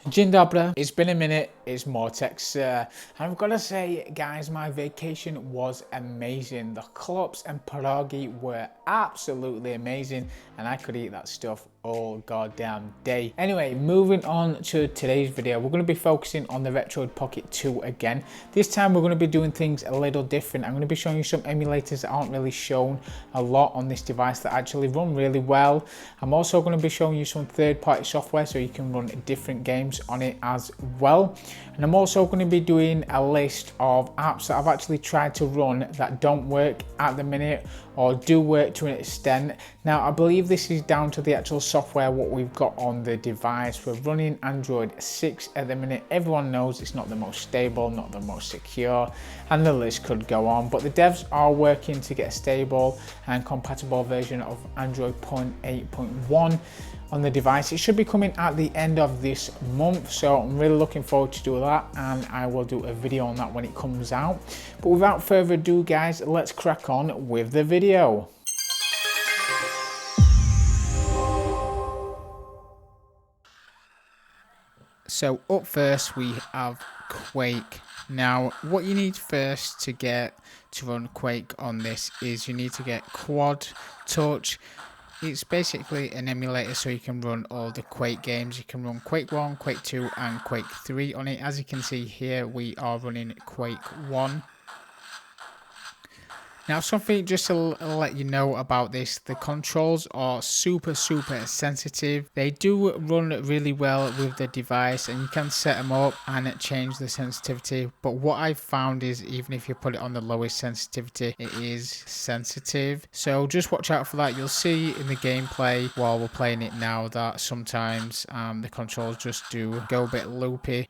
Dzień dobry, it's been a minute, it's Mortex, and I've got to say, guys, my vacation was amazing. The clubs and pierogi were absolutely amazing, and I could eat that stuff all goddamn day. Anyway, moving on to today's video, we're going to be focusing on the Retroid Pocket 2 again. This time we're going to be doing things a little different. I'm going to be showing you some emulators that aren't really shown a lot on this device that actually run really well. I'm also going to be showing you some third-party software so you can run different games on it as well. And I'm also going to be doing a list of apps that I've actually tried to run that don't work at the minute or do work to an extent. Now, I believe this is down to the actual software, what we've got on the device. We're running Android 6 at the minute. Everyone knows it's not the most stable, not the most secure, and the list could go on, but the devs are working to get a stable and compatible version of Android 8.1 on the device. It should be coming at the end of this month, so I'm really looking forward to do that, and I will do a video on that when it comes out. But without further ado, guys, let's crack on with the video. So up first we have Quake. Now what you need first to get to run Quake on this is you need to get Quad Touch. It's basically an emulator so you can run all the Quake games. You can run Quake 1, Quake 2 and Quake 3 on it. As you can see here, we are running Quake 1. Now, something just to let you know about this, the controls are super sensitive. They do run really well with the device and you can set them up and change the sensitivity. But what I've found is even if you put it on the lowest sensitivity, it is sensitive. So just watch out for that. You'll see in the gameplay while we're playing it now that sometimes the controls just do go a bit loopy.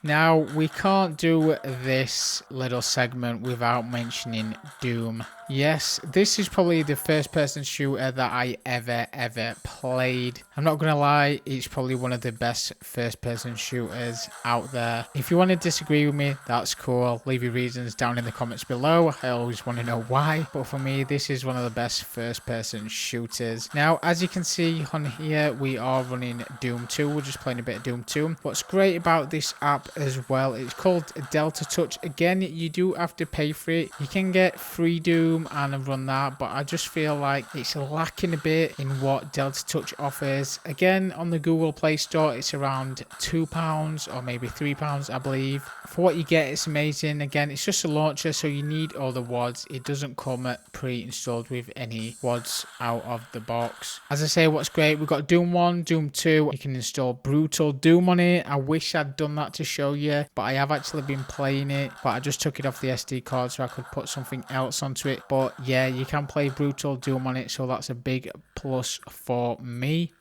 Now, we can't do this little segment without mentioning Doom. Yes, this is probably the first person shooter that I ever played. I'm not gonna lie, it's probably one of the best first person shooters out there. If you want to disagree with me, that's cool. Leave your reasons down in the comments below. I always want to know why. But for me, this is one of the best first person shooters. Now, as you can see on here, we are running Doom 2. We're just playing a bit of Doom 2. What's great about this app as well, it's called Delta Touch. Again, you do have to pay for it. You can get free Doom and run that, but I just feel like it's lacking a bit in what Delta Touch offers. Again, on the Google Play Store, it's around £2 or maybe £3, I believe. For what you get, it's amazing. Again, it's just a launcher, so you need all the WADs. It doesn't come pre-installed with any WADs out of the box. As I say, what's great, we've got Doom 1, Doom 2. You can install Brutal Doom on it. I wish I'd done that to show you, but I have actually been playing it, but I just took it off the SD card so I could put something else onto it. But yeah, you can play Brutal Doom on it, so that's a big plus for me.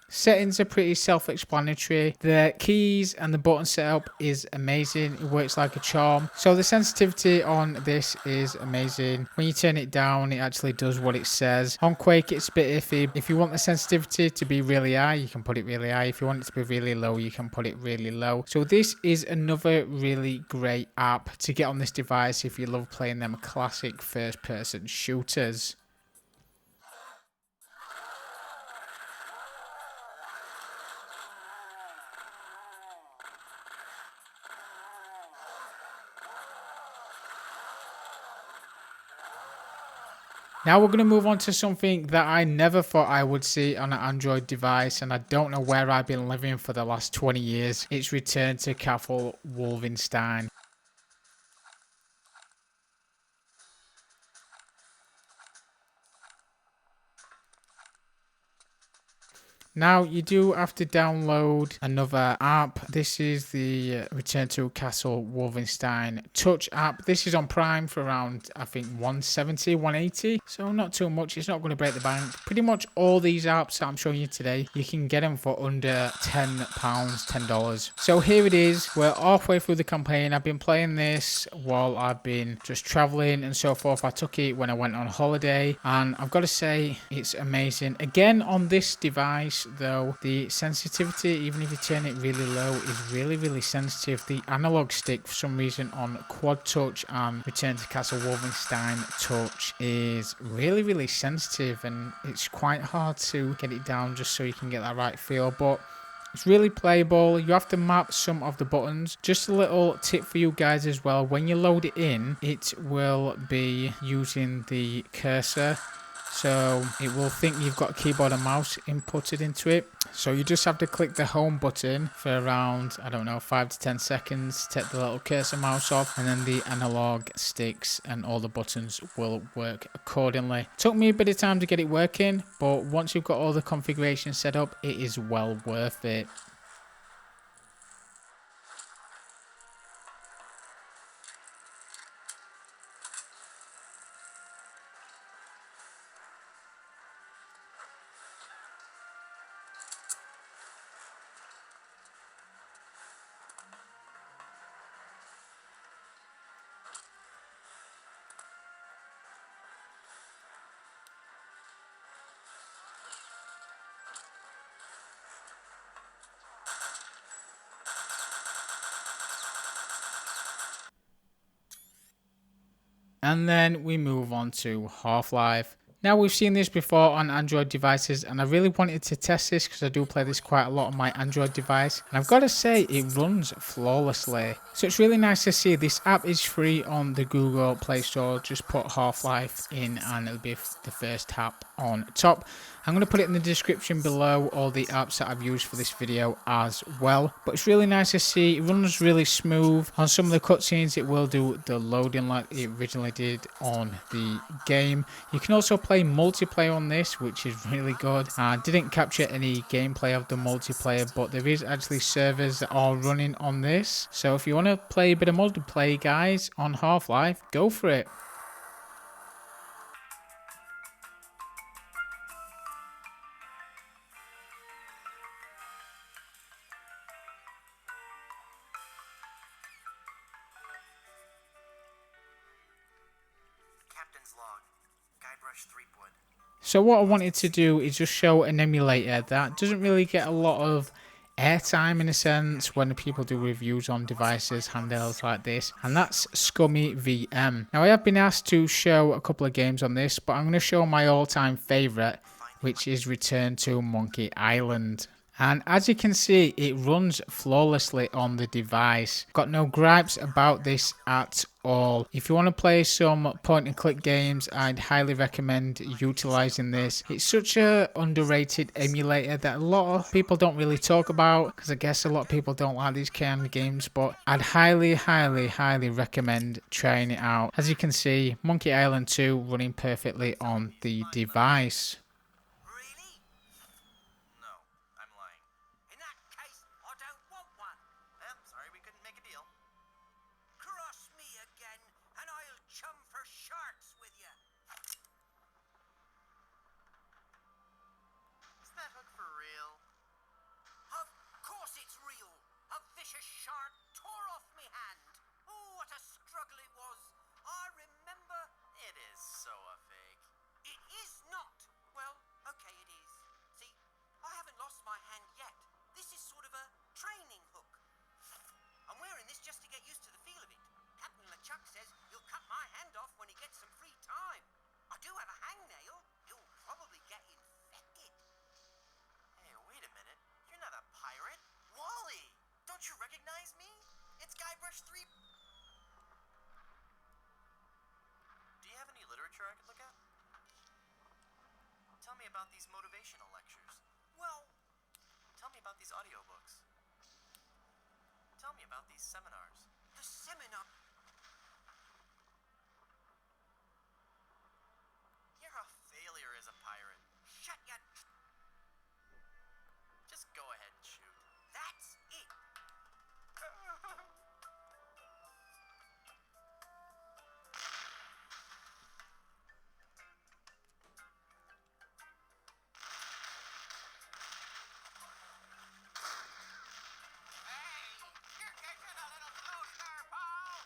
Settings are pretty self-explanatory. The keys and the button setup is amazing. It works like a charm. So the sensitivity on this is amazing. When you turn it down, it actually does what it says. On Quake, it's a bit iffy. If you want the sensitivity to be really high, you can put it really high. If you want it to be really low, you can put it really low. So this is another really great app to get on this device if you love playing them classic first-person shooters. Now we're going to move on to something that I never thought I would see on an Android device, and I don't know where I've been living for the last 20 years. It's Return to Castle Wolfenstein. Now you do have to download another app. This is the Return to Castle Wolfenstein Touch app. This is on Prime for around, I think, 170, 180. So not too much. It's not going to break the bank. Pretty much all these apps that I'm showing you today, you can get them for under £10, $10. So here it is. We're halfway through the campaign. I've been playing this while I've been just traveling and so forth. I took it when I went on holiday, and I've got to say it's amazing. Again, on this device, though, the sensitivity, even if you turn it really low, is really sensitive. The analog stick, for some reason, on quad touch and Return to Castle Wolfenstein touch is really sensitive, and it's quite hard to get it down just so you can get that right feel. But it's really playable. You have to map some of the buttons. Just a little tip for you guys as well. When you load it in, it will be using the cursor. So it will think you've got keyboard and mouse inputted into it. So you just have to click the home button for around, I don't know, 5 to 10 seconds. Take the little cursor mouse off, and then the analog sticks and all the buttons will work accordingly. Took me a bit of time to get it working, but once you've got all the configurations set up, it is well worth it. And then we move on to Half-Life. Now, we've seen this before on Android devices, and I really wanted to test this because I do play this quite a lot on my Android device, and I've got to say it runs flawlessly. So it's really nice to see. This app is free on the Google Play Store. Just put Half-Life in and it'll be the first app on top. I'm going to put it in the description below, all the apps that I've used for this video as well. But it's really nice to see. It runs really smooth. On some of the cutscenes, it will do the loading like it originally did on the game. You can also play multiplayer on this, which is really good. I didn't capture any gameplay of the multiplayer, but there is actually servers that are running on this. So if you want to play a bit of multiplayer, guys, on Half-Life, go for it. Captain's log. Guybrush Threepwood. So what I wanted to do is just show an emulator that doesn't really get a lot of airtime in a sense when people do reviews on devices, handhelds like this, and that's Scummy VM. Now, I have been asked to show a couple of games on this, but I'm going to show my all-time favourite, which is Return to Monkey Island. And as you can see, it runs flawlessly on the device. Got no gripes about this at all. If you want to play some point and click games, I'd highly recommend utilizing this. It's such a underrated emulator that a lot of people don't really talk about, because I guess a lot of people don't like these kind of games, but I'd highly recommend trying it out. As you can see, Monkey Island 2 running perfectly on the device. Shark tore off me hand. Oh, what a struggle it was. I remember. It is so a fake. It is not. Well, okay, it is. See, I haven't lost my hand yet. This is sort of a training hook. I'm wearing this just to get used to the feel of it. Captain LeChuck says he'll cut my hand off when he gets some free time. I do have a hangnail. He'll probably get infected. Hey, wait a minute. You're not a pirate. Wally! Don't you recognize me? It's Guybrush Threepwood. Do you have any literature I could look at? Tell me about these motivational lectures. Well, tell me about these audiobooks. Tell me about these seminars. The seminar? You're a failure as a pirate. Shut your... Just go ahead and shoot. That's it. Hey, you're catching a little closer, Paul.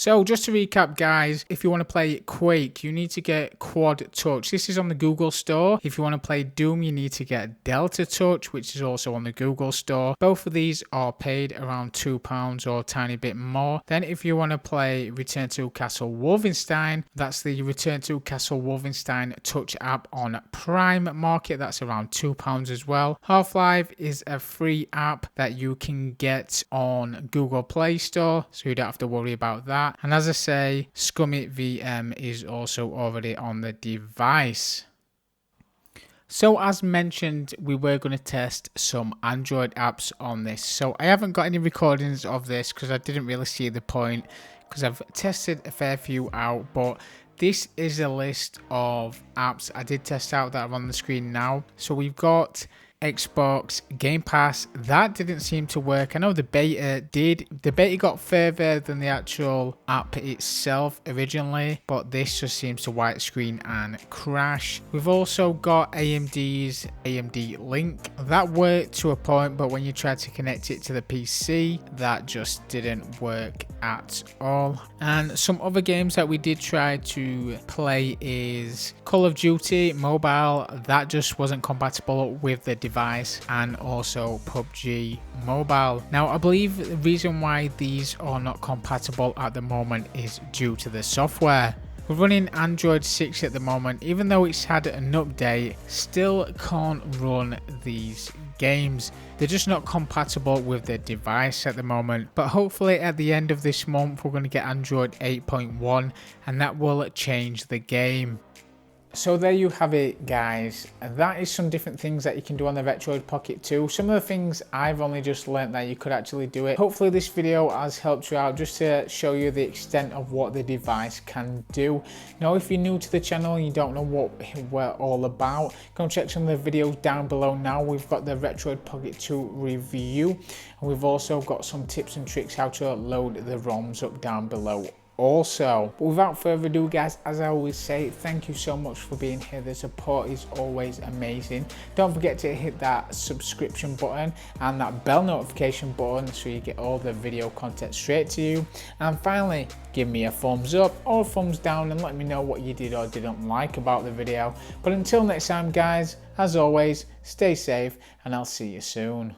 So just to recap, guys, if you want to play Quake, you need to get Quad Touch. This is on the Google Store. If you want to play Doom, you need to get Delta Touch, which is also on the Google Store. Both of these are paid around £2 or a tiny bit more. Then if you want to play Return to Castle Wolfenstein, that's the Return to Castle Wolfenstein Touch app on Prime Market. That's around £2 as well. Half-Life is a free app that you can get on Google Play Store, so you don't have to worry about that. And as I say, Scummy VM is also already on the device. So as mentioned, we were going to test some Android apps on this. So I haven't got any recordings of this because I didn't really see the point, because I've tested a fair few out, but this is a list of apps I did test out that are on the screen now. So we've got Xbox Game Pass. That didn't seem to work. I know the beta did. The beta got further than the actual app itself originally, but this just seems to white screen and crash. We've also got AMD's AMD Link. That worked to a point, but when you try to connect it to the PC, that just didn't work at all. And some other games that we did try to play is Call of Duty Mobile. That just wasn't compatible with the device, and also PUBG Mobile. Now I believe the reason why these are not compatible at the moment is due to the software. We're running Android 6 at the moment. Even though it's had an update, still can't run these games. They're just not compatible with the device at the moment, but hopefully at the end of this month we're going to get Android 8.1 and that will change the game. So there you have it, guys. That is some different things that you can do on the Retroid Pocket 2. Some of the things I've only just learnt that you could actually do it. Hopefully this video has helped you out just to show you the extent of what the device can do. Now if you're new to the channel and you don't know what we're all about, go and check some of the videos down below now. We've got the Retroid Pocket 2 review, and we've also got some tips and tricks how to load the ROMs up down below also. But without further ado, guys, as I always say, thank you so much for being here. The support is always amazing. Don't forget to hit that subscription button and that bell notification button so you get all the video content straight to you. And finally, give me a thumbs up or a thumbs down and let me know what you did or didn't like about the video. But until next time, guys, as always, stay safe and I'll see you soon.